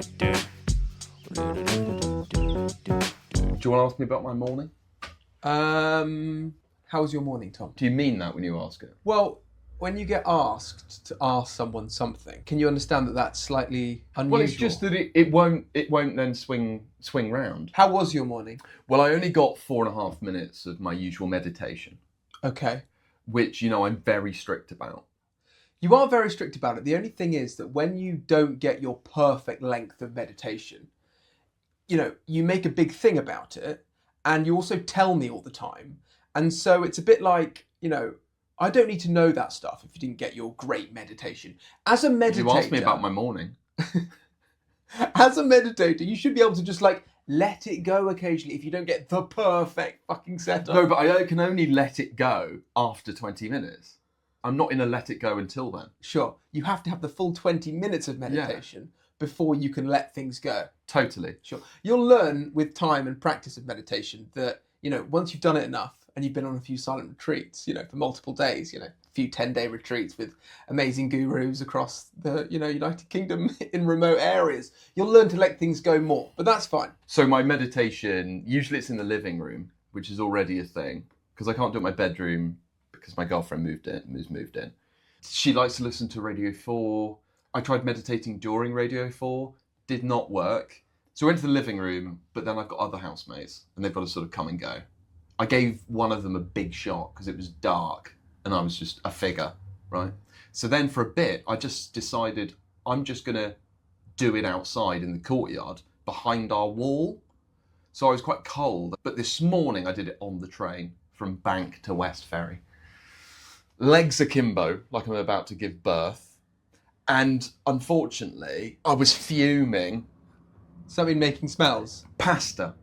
Do you want to ask me about my morning? How was your morning, Tom? Do you mean that when you ask it? Well, when you get asked to ask someone something, can you understand that that's slightly unusual? Well, it's just that it won't then swing round. How was your morning? Well, I only got 4.5 minutes of my usual meditation, Okay. which, I'm very strict about. You are very strict about it. The only thing is that when you don't get your perfect length of meditation, you make a big thing about it, and you also tell me all the time. And so it's a bit like, I don't need to know that stuff if you didn't get your great meditation. As a meditator... You asked me about my morning. As a meditator, you should be able to just let it go occasionally if you don't get the perfect fucking setup. No, but I can only let it go after 20 minutes. I'm not in a let it go until then. Sure. You have to have the full 20 minutes of meditation before you can let things go. Totally. Sure. You'll learn with time and practice of meditation that, once you've done it enough and you've been on a few silent retreats, for multiple days, a few 10-day retreats with amazing gurus across the, United Kingdom in remote areas, you'll learn to let things go more. But that's fine. So my meditation, usually it's in the living room, which is already a thing, because I can't do it in my bedroom because my girlfriend moved in. She likes to listen to Radio 4. I tried meditating during Radio 4, did not work. So I went to the living room, but then I've got other housemates and they've got to sort of come and go. I gave one of them a big shot because it was dark and I was just a figure, right? So then for a bit, I just decided I'm just going to do it outside in the courtyard behind our wall. So I was quite cold, but this morning I did it on the train from Bank to West Ferry. Legs akimbo, like I'm about to give birth. And unfortunately, I was fuming. Something making smells. Pasta.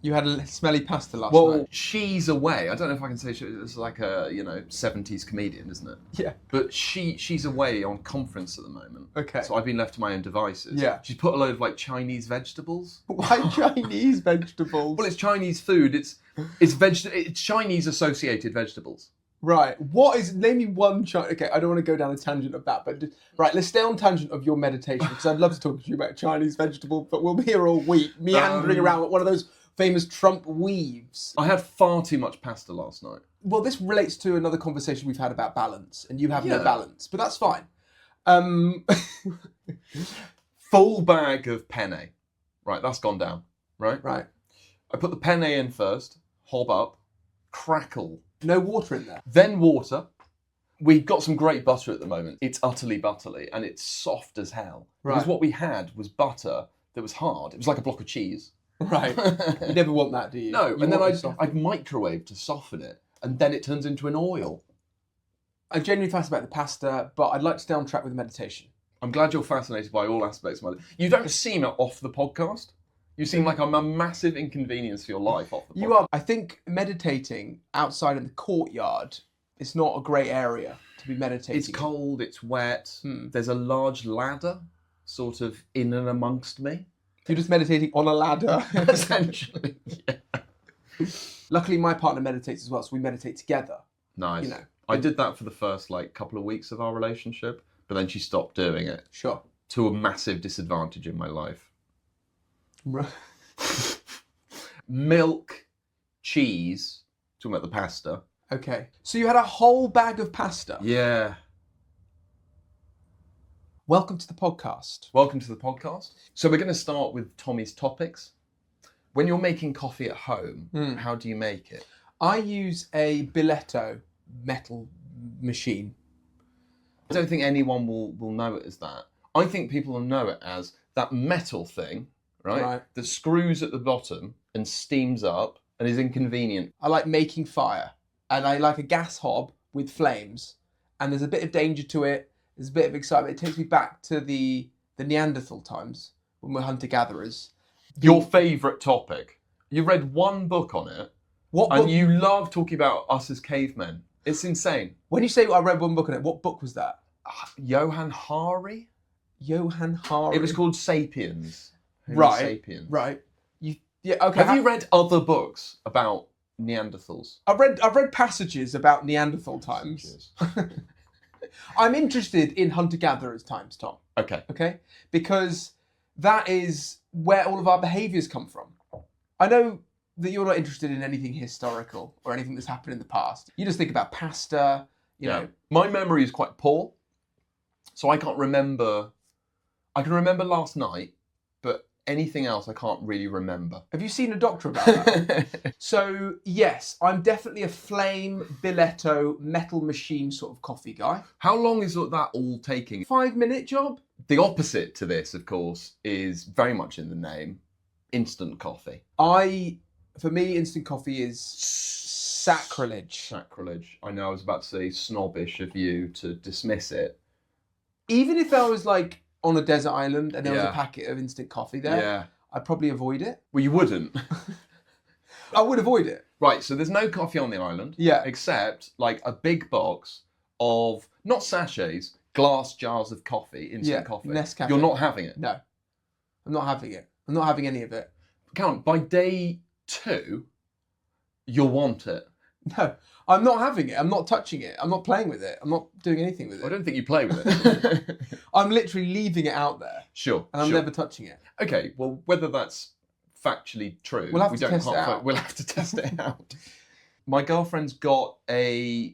You had a smelly pasta last night. Well, she's away. I don't know if I can say it's like a 70s comedian, isn't it? Yeah. But she's away on conference at the moment. Okay. So I've been left to my own devices. Yeah. She's put a load of Chinese vegetables. Why Chinese vegetables? Well, it's Chinese food. It's Chinese associated vegetables. Right. Name me one Chinese... Okay, I don't want to go down a tangent of that, but right, let's stay on tangent of your meditation, because I'd love to talk to you about Chinese vegetables, but we'll be here all week, meandering around like one of those famous Trump weaves. I had far too much pasta last night. Well, this relates to another conversation we've had about balance, and you have no Yeah. balance, but that's fine. Full bag of penne. Right, that's gone down, right? Right. I put the penne in first, hob up, crackle. No water in there. Then water. We've got some great butter at the moment. It's utterly butterly and it's soft as hell. Right. Because what we had was butter that was hard. It was like a block of cheese. Right. You never want that, do you? No, You and then want it soft. I'd microwave to soften it and then it turns into an oil. I'm genuinely fascinated about the pasta, but I'd like to stay on track with meditation. I'm glad you're fascinated by all aspects of my life. You don't seem off the podcast. You seem like I'm a massive inconvenience for your life off the podcast. You are. I think meditating outside in the courtyard is not a great area to be meditating. It's cold, it's wet. There's a large ladder sort of in and amongst me. You're just meditating on a ladder. Essentially, yeah. Luckily, my partner meditates as well, so we meditate together. Nice. I did that for the first couple of weeks of our relationship, but then she stopped doing it. Sure. To a massive disadvantage in my life. Milk, cheese, talking about the pasta. Okay. So you had a whole bag of pasta? Yeah. Welcome to the podcast. Welcome to the podcast. So we're going to start with Tommy's topics. When you're making coffee at home, how do you make it? I use a Biletto metal machine. I don't think anyone will know it as that. I think people will know it as that metal thing, right? That screws at the bottom and steams up and is inconvenient. I like making fire, and I like a gas hob with flames, and there's a bit of danger to it, there's a bit of excitement. It takes me back to the Neanderthal times when we're hunter-gatherers. Your favourite topic. You read one book on it, and you love talking about us as cavemen. It's insane. When you say I read one book on it, what book was that? Johann Hari? Johann Hari. It was called Sapiens. Right. Sapiens. Right. Okay. Have you read other books about Neanderthals? I've read passages about Neanderthal times. I'm interested in hunter-gatherers times, Tom. Okay. Okay? Because that is where all of our behaviours come from. I know that you're not interested in anything historical or anything that's happened in the past. You just think about pasta, you know. My memory is quite poor, so I can't remember. I can remember last night, but anything else I can't really remember. Have you seen a doctor about that? So, yes, I'm definitely a flame, billetto, metal machine sort of coffee guy. How long is that all taking? 5-minute job? The opposite to this, of course, is very much in the name, instant coffee. For me, instant coffee is sacrilege. Sacrilege. I know I was about to say snobbish of you to dismiss it. Even if I was like on a desert island and there was a packet of instant coffee there, I'd probably avoid it. Well, you wouldn't. I would avoid it. Right, so there's no coffee on the island. Yeah. Except like a big box of, not sachets, glass jars of coffee, instant coffee. Nescafe. You're not having it? No. I'm not having it. I'm not having any of it. Count, by day 2, you'll want it. No, I'm not having it. I'm not touching it. I'm not playing with it. I'm not doing anything with it. I don't think you play with it. I'm literally leaving it out there. Sure. And I'm never touching it. Okay, well, whether that's factually true, we'll have to test it out. We'll have to test it out. My girlfriend's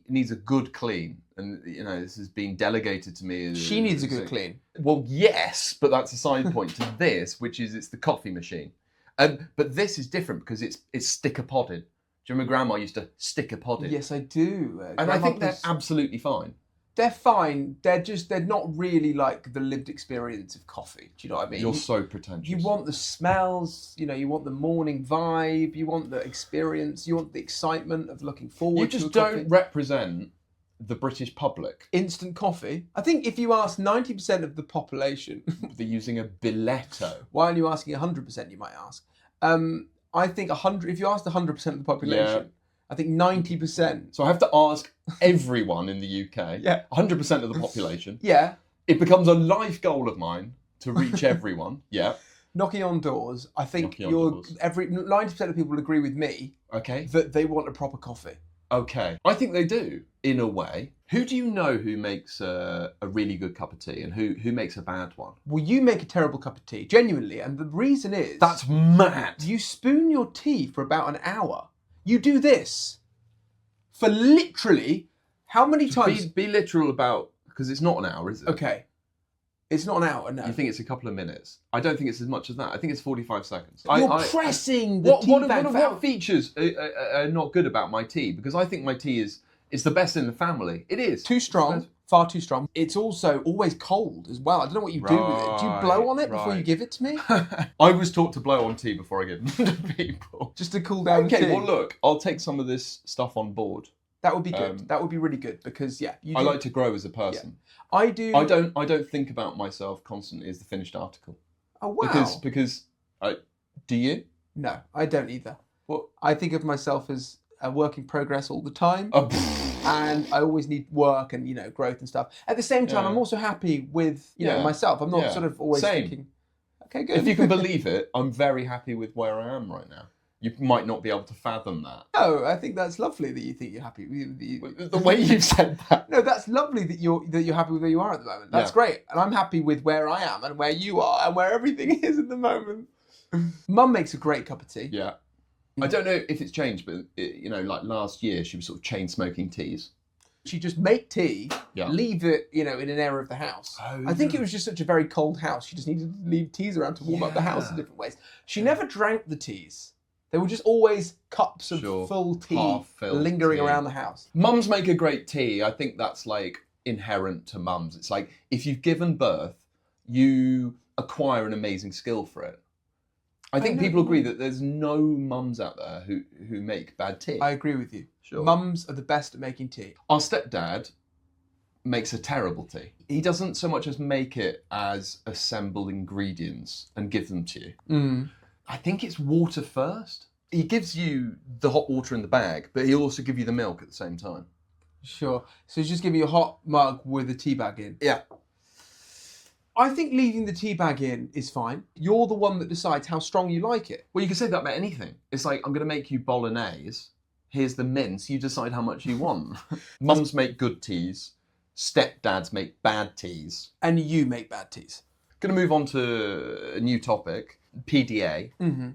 needs a good clean. And, this has been delegated to me. She needs a good clean. Well, yes, but that's a side point to this, which is it's the coffee machine. But this is different because it's sticker podded. Do you remember Grandma used to sticker pod it? Yes, I do. And I think they're absolutely fine. They're fine. They're not really like the lived experience of coffee. Do you know what I mean? You're so pretentious. You want the smells, you want the morning vibe, you want the experience, you want the excitement of looking forward to You just coffee. don't represent the British public. Instant coffee. I think if you ask 90% of the population... They're using a biletto. Why aren't you asking 100%, you might ask? I think 100. If you asked 100% of the population, I think 90%. So I have to ask everyone in the UK, 100% of the population. Yeah. It becomes a life goal of mine to reach everyone. Yeah. Knocking on doors. I think 90% of people will agree with me. Okay. That they want a proper coffee. Okay. I think they do, in a way. Who do you know who makes a really good cup of tea and who makes a bad one? Well, you make a terrible cup of tea, genuinely. And the reason is... That's mad. You spoon your tea for about an hour. You do this for literally... How many times... Be literal about... Because it's not an hour, is it? Okay. It's not an hour, no. You think it's a couple of minutes? I don't think it's as much as that. I think it's 45 seconds. You're pressing the tea bag. What features are not good about my tea? Because I think my tea is the best in the family. It is. Too strong. Far too strong. It's also always cold as well. I don't know what you do with it. Do you blow on it before you give it to me? I was taught to blow on tea before I give them to people. Just to cool down the tea. Okay, well look, I'll take some of this stuff on board. That would be good. That would be really good because I like to grow as a person. Yeah. I do. I don't think about myself constantly as the finished article. Oh wow. Because do you? No, I don't either. What? I think of myself as a work in progress all the time. And I always need work and growth and stuff. At the same time, I'm also happy with myself. I'm not sort of always thinking, okay, good. If you can believe it, I'm very happy with where I am right now. You might not be able to fathom that. No, I think that's lovely that you think you're happy. The way you've said that. No, that's lovely that you're happy with where you are at the moment. That's great, and I'm happy with where I am and where you are and where everything is at the moment. Mum makes a great cup of tea. Yeah. I don't know if it's changed, but like last year, she was sort of chain smoking teas. She'd just make tea, leave it, in an area of the house. Oh, I think it was just such a very cold house. She just needed to leave teas around to warm up the house in different ways. She never drank the teas. There were just always cups of full tea lingering around the house. Mums make a great tea. I think that's like inherent to mums. It's like if you've given birth, you acquire an amazing skill for it. I think people agree that there's no mums out there who make bad tea. I agree with you. Sure. Mums are the best at making tea. Our stepdad makes a terrible tea. He doesn't so much as make it as assemble ingredients and give them to you. Mm. I think it's water first. He gives you the hot water in the bag, but he'll also give you the milk at the same time. Sure. So he's just giving you a hot mug with a tea bag in. Yeah. I think leaving the tea bag in is fine. You're the one that decides how strong you like it. Well, you can say that about anything. It's like, I'm going to make you bolognese. Here's the mince. You decide how much you want. Mums make good teas. Stepdads make bad teas. And you make bad teas. Going to move on to a new topic, PDA. Mm-hmm.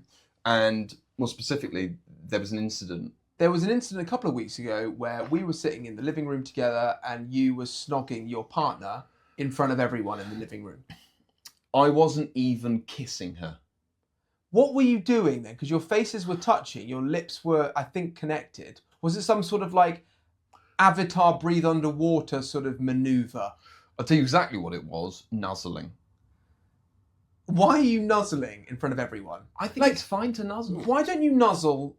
And more specifically, there was an incident. There was an incident a couple of weeks ago where we were sitting in the living room together and you were snogging your partner in front of everyone in the living room. I wasn't even kissing her. What were you doing then? Because your faces were touching, your lips were, I think, connected. Was it some sort of like Avatar breathe underwater sort of maneuver? I'll tell you exactly what it was, nuzzling. Why are you nuzzling in front of everyone? I think it's fine to nuzzle. Why don't you nuzzle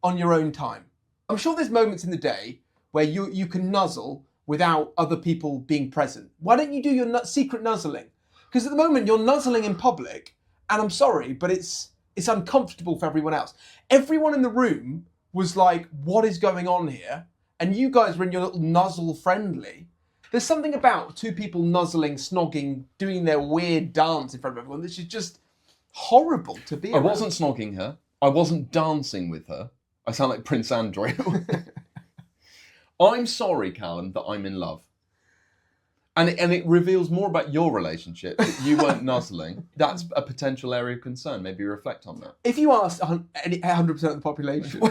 on your own time? I'm sure there's moments in the day where you can nuzzle without other people being present. Why don't you do your secret nuzzling? Because at the moment you're nuzzling in public, and I'm sorry, but it's uncomfortable for everyone else. Everyone in the room was like, what is going on here? And you guys were in your little nuzzle friendly. There's something about two people nuzzling, snogging, doing their weird dance in front of everyone. This is just horrible to be around. I wasn't snogging her. I wasn't dancing with her. I sound like Prince Andrew. I'm sorry, Calum, that I'm in love. And it reveals more about your relationship that you weren't nuzzling. That's a potential area of concern. Maybe reflect on that. If you asked 100% of the population,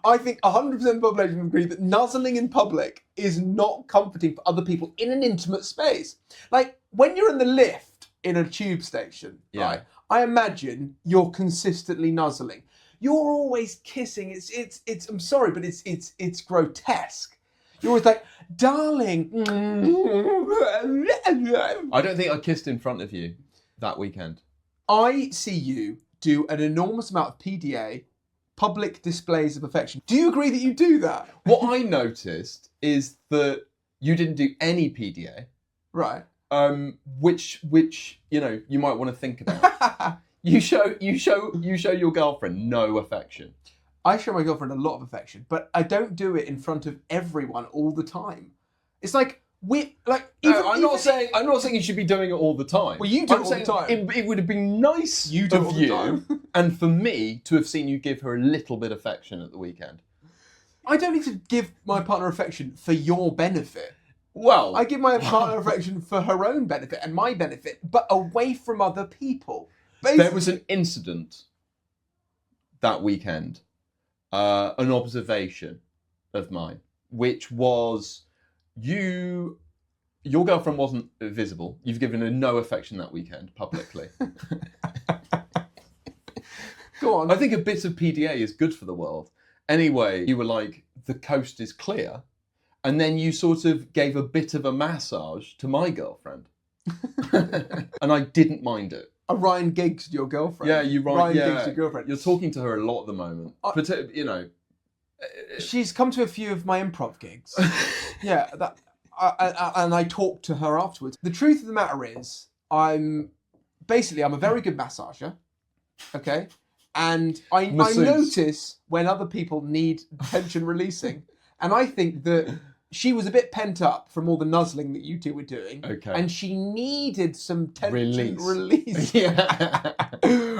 I think 100% of the population would agree that nuzzling in public is not comforting for other people in an intimate space. Like, when you're in the lift in a tube station, right? I imagine you're consistently nuzzling. You're always kissing. It's I'm sorry, but it's grotesque. You're always like, darling. I don't think I kissed in front of you that weekend. I see you do an enormous amount of PDA, public displays of affection. Do you agree that you do that? What I noticed is that you didn't do any PDA. Right. Which you might want to think about. You show your girlfriend no affection. I show my girlfriend a lot of affection, but I don't do it in front of everyone all the time. It's like I'm not saying you should be doing it all the time. Well, you do it all the time. It would have been nice of you and for me to have seen you give her a little bit of affection at the weekend. I don't need to give my partner affection for your benefit. Well, I give my partner affection for her own benefit and my benefit, but away from other people. Basically, there was an incident that weekend, an observation of mine, which was your girlfriend wasn't visible. You've given her no affection that weekend publicly. Go on. I think a bit of PDA is good for the world. Anyway, you were like, the coast is clear. And then you sort of gave a bit of a massage to my girlfriend. And I didn't mind it. Ryan Giggs, your girlfriend. Yeah, Ryan Giggs, your girlfriend. You're talking to her a lot at the moment. But, she's come to a few of my improv gigs. Yeah, and I talked to her afterwards. The truth of the matter is, I'm a very good massager. Okay? And I notice when other people need tension releasing. And I think that she was a bit pent up from all the nuzzling that you two were doing. Okay. And she needed some tension release. Yeah.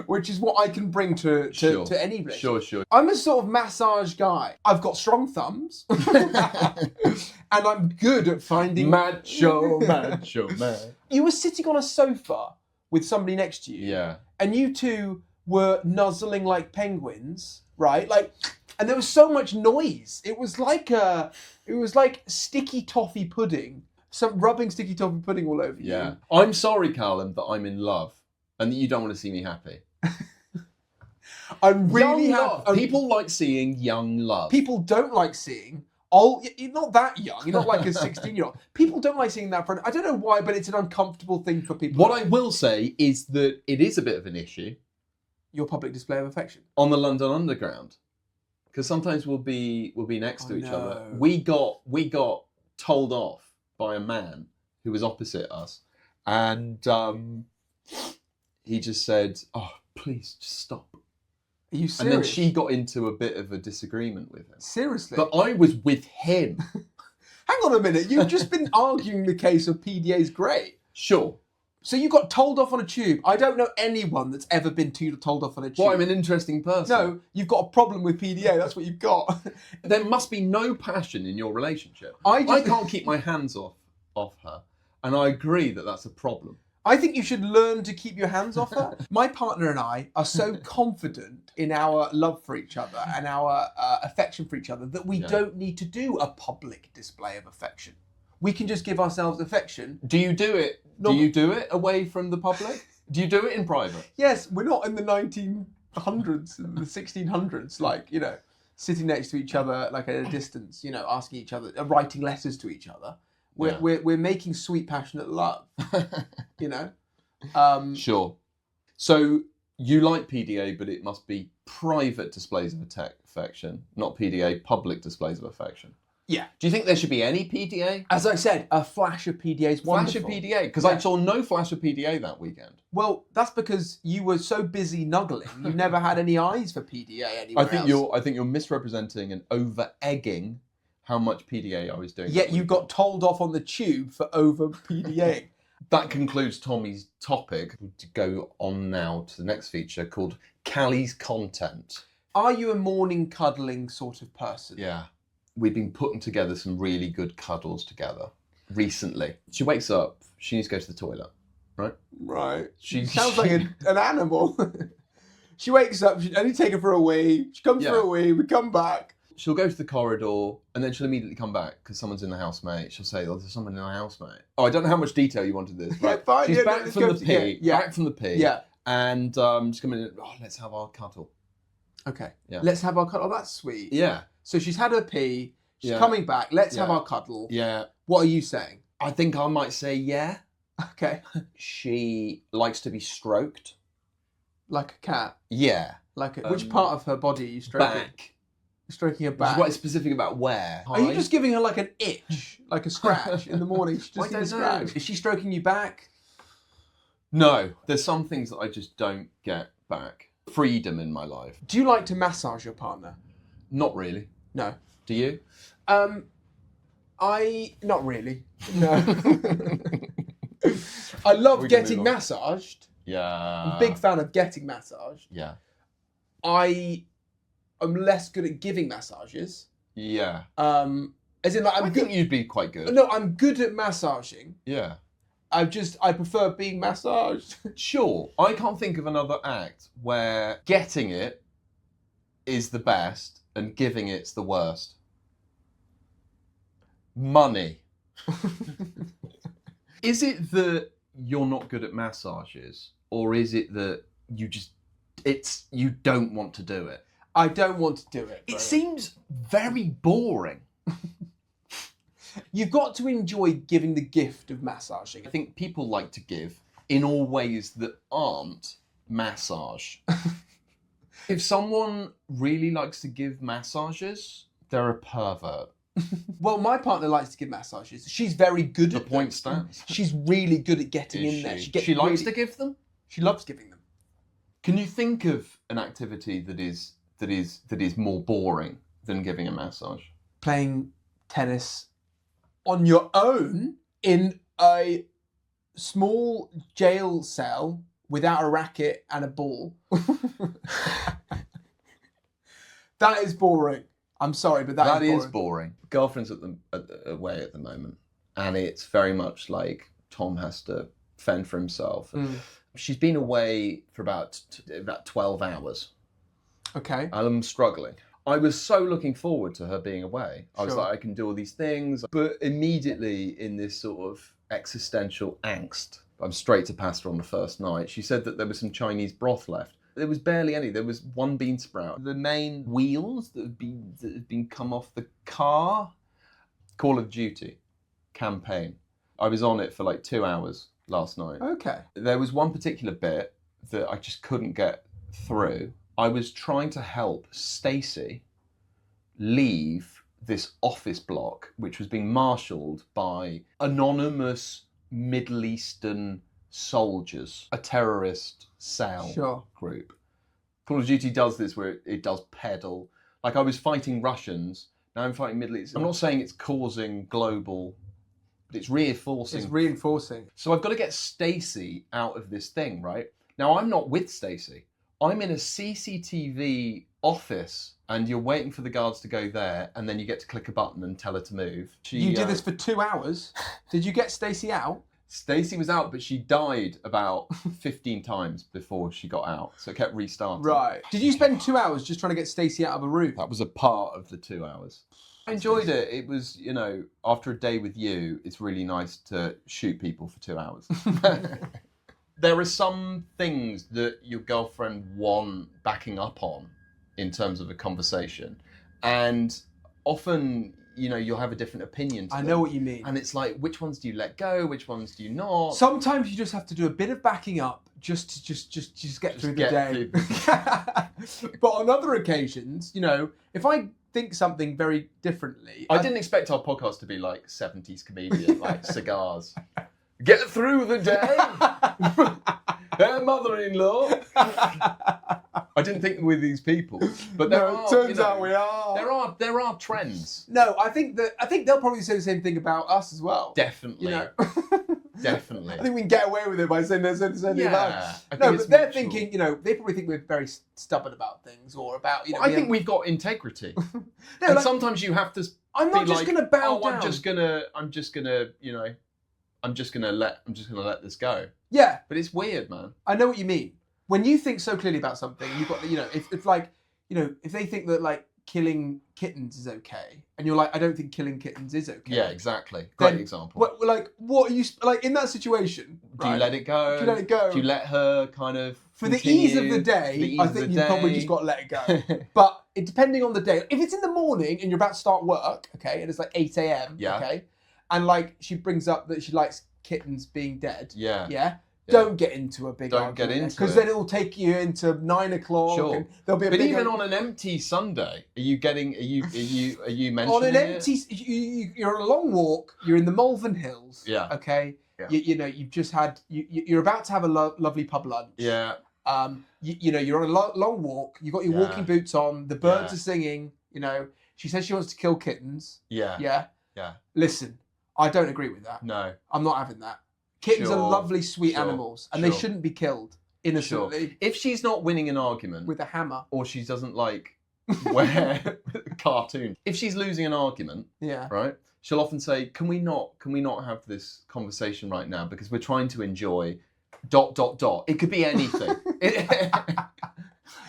Which is what I can bring to any relationship. Sure. I'm a sort of massage guy. I've got strong thumbs. And I'm good at finding... Macho man. You were sitting on a sofa with somebody next to you. Yeah. And you two were nuzzling like penguins, right? And there was so much noise. It was like sticky toffee pudding. Some rubbing sticky toffee pudding all over you. Yeah. I'm sorry, Calum, that I'm in love and that you don't want to see me happy. I'm really happy. People like seeing young love. People don't like seeing you're not that young. You're not like a 16-year-old. People don't like seeing that front. I don't know why, but it's an uncomfortable thing for people. What I will say is that it is a bit of an issue. Your public display of affection. On the London Underground. Because sometimes we'll be next to each other. We got told off by a man who was opposite us, and he just said, "Oh, please, just stop." Are you serious? And then she got into a bit of a disagreement with him. Seriously? But I was with him. Hang on a minute. You've just been arguing the case of PDA's great. Sure. So you got told off on a tube. I don't know anyone that's ever been told off on a tube. Well, I'm an interesting person. No, you've got a problem with PDA. That's what you've got. There must be no passion in your relationship. I can't keep my hands off her. And I agree that that's a problem. I think you should learn to keep your hands off her. My partner and I are so confident in our love for each other and our affection for each other that we don't need to do a public display of affection. We can just give ourselves affection. Do you do it? Do you do it away from the public? Do you do it in private? Yes, we're not in the 1900s, the 1600s, like, you know, sitting next to each other, like at a distance, you know, asking each other, writing letters to each other. We're making sweet, passionate love, you know? Sure. So you like PDA, but it must be private displays of affection, not PDA, public displays of affection. Yeah. Do you think there should be any PDA? As I said, a flash of PDA is wonderful. Flash of PDA? Because I saw no flash of PDA that weekend. Well, that's because you were so busy nuggling, you never had any eyes for PDA anywhere else. I think you're misrepresenting and over-egging how much PDA I was doing. Yet you got told off on the tube for over PDAing. That concludes Tommy's topic. We'll go on now to the next feature called Callie's Content. Are you a morning cuddling sort of person? Yeah. We've been putting together some really good cuddles together recently. She wakes up, she needs to go to the toilet, right? Right. She sounds like an animal. She wakes up, I need to take her for a wee. She comes for a wee, we come back. She'll go to the corridor and then she'll immediately come back because someone's in the house, mate. She'll say, oh, there's someone in the house, mate. Oh, I don't know how much detail you wanted this. Right? Yeah, fine. She's back from the pee. Yeah. Back from the pee. Yeah. And she's coming in, oh, let's have our cuddle. Okay. Yeah. Let's have our cuddle. Oh, that's sweet. Yeah. So she's had her pee. She's coming back. Let's have our cuddle. Yeah. What are you saying? I think I might say yeah. Okay. She likes to be stroked. Like a cat? Yeah. Which part of her body are you stroking? Back. You're stroking her back. Quite specific about where. Are you just giving her like an itch? Like a scratch in the morning? She just needs a scratch. Is she stroking you back? No. There's some things that I just don't get back. Freedom in my life. Do you like to massage your partner? Not really. No. Do you? Not really. No. I love getting massaged. Yeah. I'm a big fan of getting massaged. Yeah. I am less good at giving massages. Yeah. As in, like, I think you'd be quite good. No, I'm good at massaging. Yeah. I prefer being massaged. Sure. I can't think of another act where getting it is the best and giving it's the worst. Money. Is it that you're not good at massages, or is it that you don't want to do it? I don't want to do it. It seems very boring. You've got to enjoy giving the gift of massaging. I think people like to give in all ways that aren't massage. If someone really likes to give massages, they're a pervert. Well, my partner likes to give massages. She's very good at the point stands. She's really good at getting in there. She likes to give them? She loves giving them. Can you think of an activity that is more boring than giving a massage? Playing tennis on your own in a small jail cell without a racket and a ball. That is boring. I'm sorry, but that is boring. Girlfriend's away at the moment, and it's very much like Tom has to fend for himself. She's been away for about 12 hours. Okay. I'm struggling. I was so looking forward to her being away. I was like, I can do all these things. But immediately in this sort of existential angst, I'm straight to pasta on the first night. She said that there was some Chinese broth left. There was barely any. There was one bean sprout. The main wheels that had been come off the car. Call of Duty campaign. I was on it for like 2 hours last night. Okay. There was one particular bit that I just couldn't get through. I was trying to help Stacey leave this office block, which was being marshalled by anonymous Middle Eastern soldiers, a terrorist cell group. Call of Duty does this where it does peddle. Like, I was fighting Russians, now I'm fighting Middle East. I'm not saying it's causing global, but it's reinforcing. It's reinforcing. So I've got to get Stacey out of this thing, right? Now, I'm not with Stacey. I'm in a CCTV office, and you're waiting for the guards to go there, and then you get to click a button and tell her to move. You did this for 2 hours? Did you get Stacey out? Stacey was out, but she died about 15 times before she got out, so it kept restarting. Right. Did you spend 2 hours just trying to get Stacey out of a room? That was a part of the 2 hours. I enjoyed it. It was, you know, after a day with you, it's really nice to shoot people for 2 hours. There are some things that your girlfriend want backing up on in terms of a conversation. And often, you know, you'll have a different opinion to I them. know what you mean. And it's like, which ones do you let go? Which ones do you not? Sometimes you just have to do a bit of backing up just to get through the day. But on other occasions, you know, if I think something very differently... I didn't expect our podcast to be like 70s comedian, like cigars. Get through the day. Her mother-in-law. I didn't think we're these people, but turns out we are. There are trends. No, I think they'll probably say the same thing about us as well. Definitely. You know. Definitely. I think we can get away with it by saying there's anything about us. No, but they're thinking, you know, they probably think we're very stubborn about things or about, you know. I think we've got integrity. No, and sometimes you have to. I'm not just going to bow down. I'm just gonna, you know, I'm just gonna let this go. Yeah. But it's weird, man. I know what you mean. When you think so clearly about something, you've got, you know, it's like, you know, if they think that like killing kittens is okay, and you're like, I don't think killing kittens is okay. Yeah, exactly. Great example. What are you like in that situation? Do you let it go? Do you let it go? Do you let her kind of for the ease of the day? I think you probably just got to let it go. But depending on the day, if it's in the morning and you're about to start work, okay, and it's like 8 a.m. Yeah. Okay, and like she brings up that she likes kittens being dead. Yeah. Yeah. Don't get into a big argument. Don't get into it. Because then it'll take you into 9 o'clock. Sure. And there'll be a but big even on an empty Sunday, are you mentioning on an empty, you're on a long walk. You're in the Malvern Hills. Yeah. Okay. Yeah. You know, you've just had. You're about to have a lovely pub lunch. Yeah. You know, you're on a long walk. You've got your walking boots on. The birds are singing. You know, she says she wants to kill kittens. Yeah. Yeah. Yeah. Listen, I don't agree with that. No. I'm not having that. Kittens are lovely, sweet animals, and they shouldn't be killed innocently. If she's not winning an argument with a hammer, or she doesn't like wear cartoons, if she's losing an argument, right, she'll often say, "Can we not have this conversation right now because we're trying to enjoy." ... It could be anything.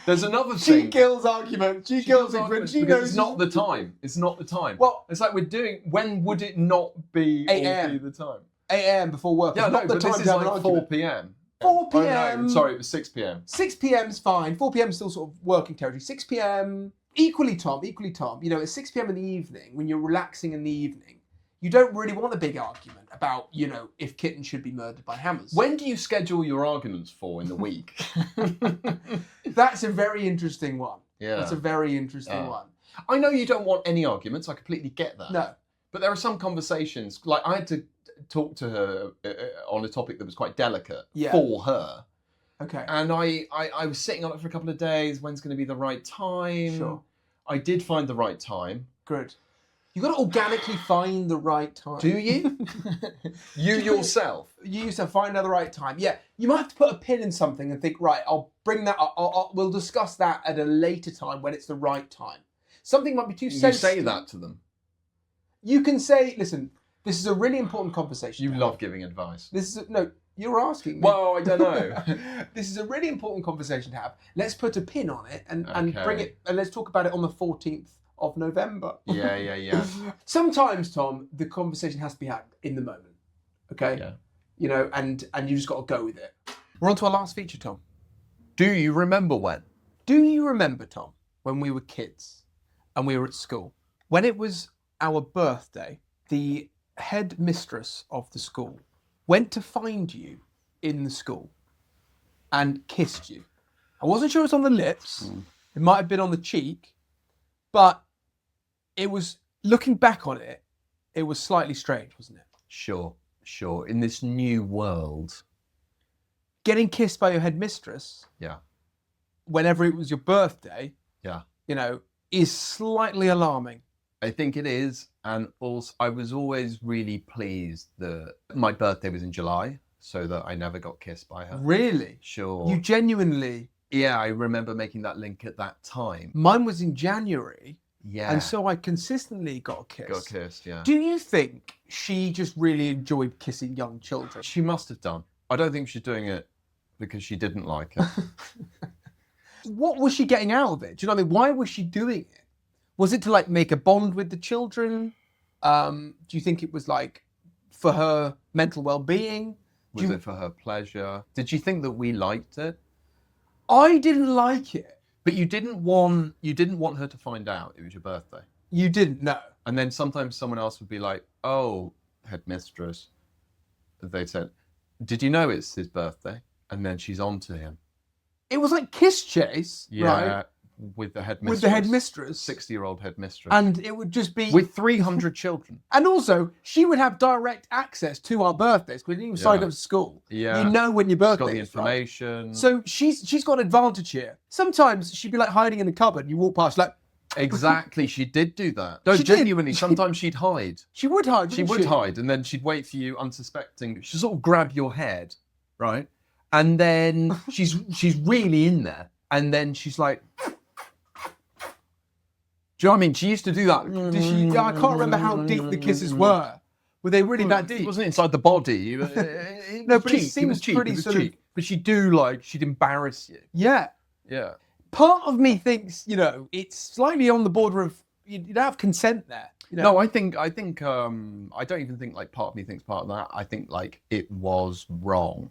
There's another thing. She kills argument. She kills argument. She knows it's not the time. It's not the time. Well, it's like we're doing. When would it not be 8 a.m. be the time? 8 a.m. before work. Yeah, no, but this is like 4 p.m. 4 p.m. Oh, no, sorry, it was 6 p.m. 6 p.m.'s fine. 4 p.m. is still sort of working territory. 6 p.m. Equally, Tom. You know, at 6 p.m. in the evening, when you're relaxing in the evening, you don't really want a big argument about, you know, if kittens should be murdered by hammers. When do you schedule your arguments for in the week? That's a very interesting one. Yeah. That's a very interesting one. I know you don't want any arguments. I completely get that. No. But there are some conversations, like I had to talk to her on a topic that was quite delicate for her. Okay. And I was sitting on it for a couple of days. When's going to be the right time? Sure. I did find the right time. Good. You've got to organically find the right time. Do you? You yourself find out the right time. Yeah. You might have to put a pin in something and think, right, I'll bring that up. We'll discuss that at a later time when it's the right time. Something might be too sensitive. You say that to them. You can say, listen, this is a really important conversation. You love giving advice. No, you're asking me. Well, I don't know. This is a really important conversation to have. Let's put a pin on it and bring it, and let's talk about it on the 14th of November. Yeah. Sometimes, Tom, the conversation has to be had in the moment. Okay? Yeah. You know, and you just got to go with it. We're on to our last feature, Tom. Do you remember when? Do you remember, Tom, when we were kids and we were at school? When it was our birthday, the headmistress of the school went to find you in the school and kissed you. I wasn't sure it was on the lips. It might have been on the cheek, but it was, looking back on it, it was slightly strange, wasn't it? Sure. In this new world. Getting kissed by your headmistress, whenever it was your birthday, you know, is slightly alarming. I think it is. And also, I was always really pleased that my birthday was in July, so that I never got kissed by her. Really? Sure. You genuinely... Yeah, I remember making that link at that time. Mine was in January, Yeah. And so I consistently got a kiss. Got kissed, yeah. Do you think she just really enjoyed kissing young children? She must have done. I don't think she's doing it because she didn't like it. What was she getting out of it? Do you know what I mean? Why was she doing it? Was it to like make a bond with the children? Do you think it was like for her mental well-being? Was it for her pleasure? Did you think that we liked it? I didn't like it. But you didn't want her to find out it was your birthday. You didn't know. And then sometimes someone else would be like, "Oh, headmistress," they said, "Did you know it's his birthday?" And then she's on to him. It was like kiss chase, right? With the headmistress. With the headmistress. 60-year-old headmistress. And it would just be... With 300 children. And also, she would have direct access to our birthdays because you signed up to school. Yeah. You know when your birthday is. She's got the information. Right? So she's got an advantage here. Sometimes she'd be like hiding in the cupboard and you walk past like... Exactly, she did do that. No, She genuinely, did. sometimes she'd hide. She would hide, She wouldn't would hide, and then she'd wait for you unsuspecting. She'd sort of grab your head, right? And then she's really in there. And then she's like... Do you know what I mean? She used to do that. Did she? Yeah, I can't remember how deep the kisses were. Were they really that deep? It wasn't inside the body. No, but it seems pretty sort of... But she'd embarrass you. Yeah. Yeah. Part of me thinks, you know, it's slightly on the border of... You'd have consent there. You know? No, I don't even think like part of me thinks part of that. I think like it was wrong.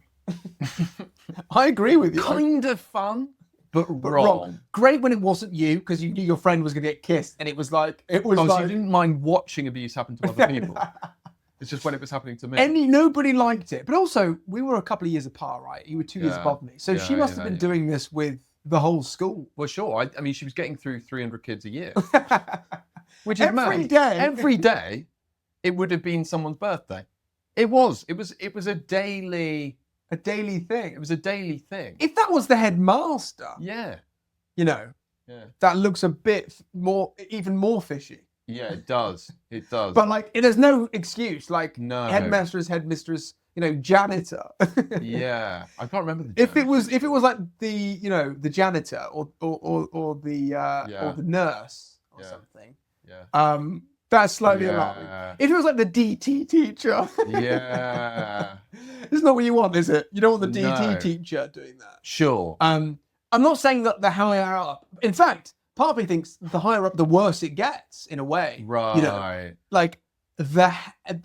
I agree with you. Kind of fun. But wrong. Great when it wasn't you, because you knew your friend was going to get kissed, and it was like... So you didn't mind watching abuse happen to other people? It's just when it was happening to me. Nobody liked it. But also, we were a couple of years apart, right? You were 2 years above me. So she must have been doing this with the whole school. Well, sure. I mean, she was getting through 300 kids a year. Which is every mad. day. Every day, it would have been someone's birthday. It was a daily... A daily thing. It was a daily thing. If that was the headmaster, Yeah. you know, Yeah. that looks a bit more, even more fishy. Yeah, it does. It does. But like, there's no excuse. Like, No. headmistress, you know, janitor. Yeah, I can't remember the If it was like the, you know, the janitor or the nurse or something. Yeah. That's slightly alarming. If it was like the DT teacher. Yeah. It's not what you want, is it? You don't want the DT No. teacher doing that. Sure. I'm not saying that the higher up. In fact, part of me thinks the higher up, the worse it gets, in a way. Right. You know, like the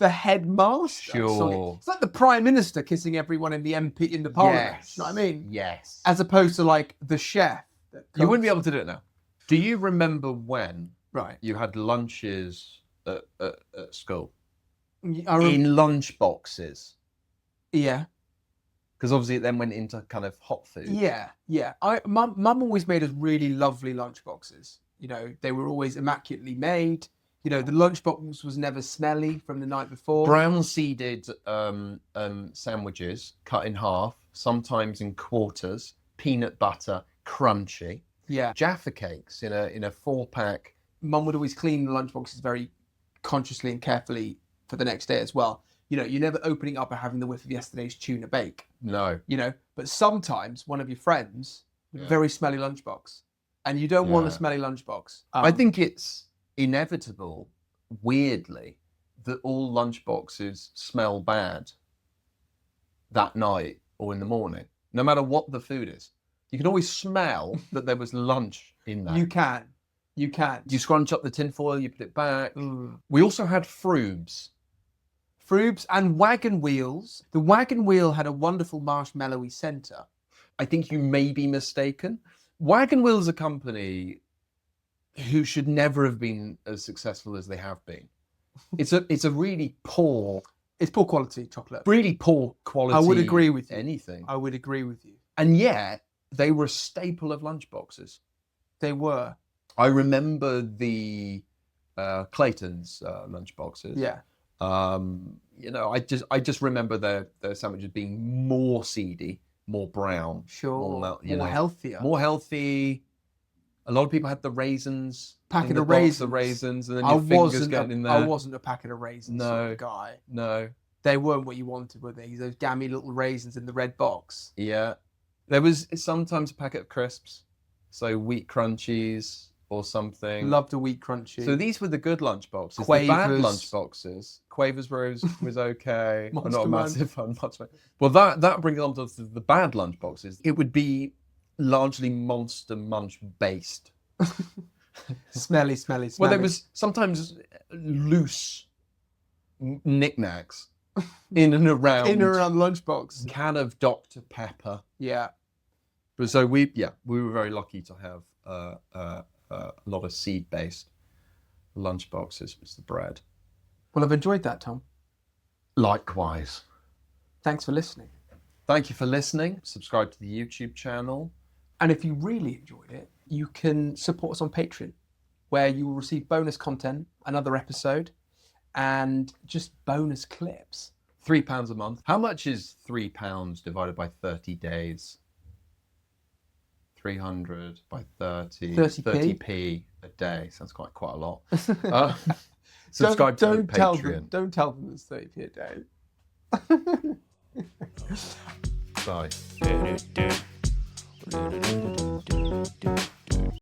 headmaster. Sure. It's like the Prime Minister kissing everyone in the Parliament. Yes. You know what I mean? Yes. As opposed to like the chef. You wouldn't be able to do it now. Do you remember when Right. you had lunches at school? In lunch boxes? Yeah. Because obviously it then went into kind of hot food. Yeah. Mum always made us really lovely lunch boxes. You know, they were always immaculately made. You know, the lunchbox was never smelly from the night before. Brown seeded sandwiches cut in half, sometimes in quarters, peanut butter, crunchy. Yeah. Jaffa cakes in a 4-pack. Mum would always clean the lunchboxes very consciously and carefully for the next day as well. You know, you're never opening up and having the whiff of yesterday's tuna bake. No. You know, but sometimes one of your friends with a very smelly lunchbox, and you don't want a smelly lunchbox. I think it's inevitable, weirdly, that all lunchboxes smell bad that night or in the morning, no matter what the food is. You can always smell that there was lunch in that. You can. You scrunch up the tinfoil, you put it back. We also had Froobs. Froobs and wagon wheels. The wagon wheel had a wonderful marshmallowy centre. I think you may be mistaken. Wagon Wheel is a company who should never have been as successful as they have been. It's a really poor... It's poor quality chocolate. Really poor quality... I would agree with you. Anything. I would agree with you. And yet, they were a staple of lunchboxes. They were. I remember the Clayton's lunchboxes. Yeah. You know, I just remember their sandwiches being more seedy, more brown. Sure. More healthier. More healthy. A lot of people had the raisins. Packet of raisins. The raisins, and then your fingers getting in there. I wasn't a packet of raisins sort of guy. No. They weren't what you wanted, were they? Those gammy little raisins in the red box. Yeah. There was sometimes a packet of crisps. So wheat crunchies or something. Loved a wheat crunchy. So these were the good lunch boxes. Quavers. The bad lunch boxes. Quavers was okay. I'm not a Monster massive fan. Well, that brings on to the bad lunch boxes. It would be largely Monster Munch based. Smelly. Well, there was sometimes loose knickknacks in and around lunchbox. can of Dr. Pepper. Yeah. But so we were very lucky to have a lot of seed-based lunch boxes with the bread. Well, I've enjoyed that, Tom. Likewise. Thanks for listening. Thank you for listening. Subscribe to the YouTube channel. And if you really enjoyed it, you can support us on Patreon, where you will receive bonus content, another episode, and just bonus clips. £3 a month. How much is £3 divided by 30 days? 300 by 30. 30p a day. Sounds quite a lot. Subscribe to Patreon. Don't tell them it's 30p a day. Bye.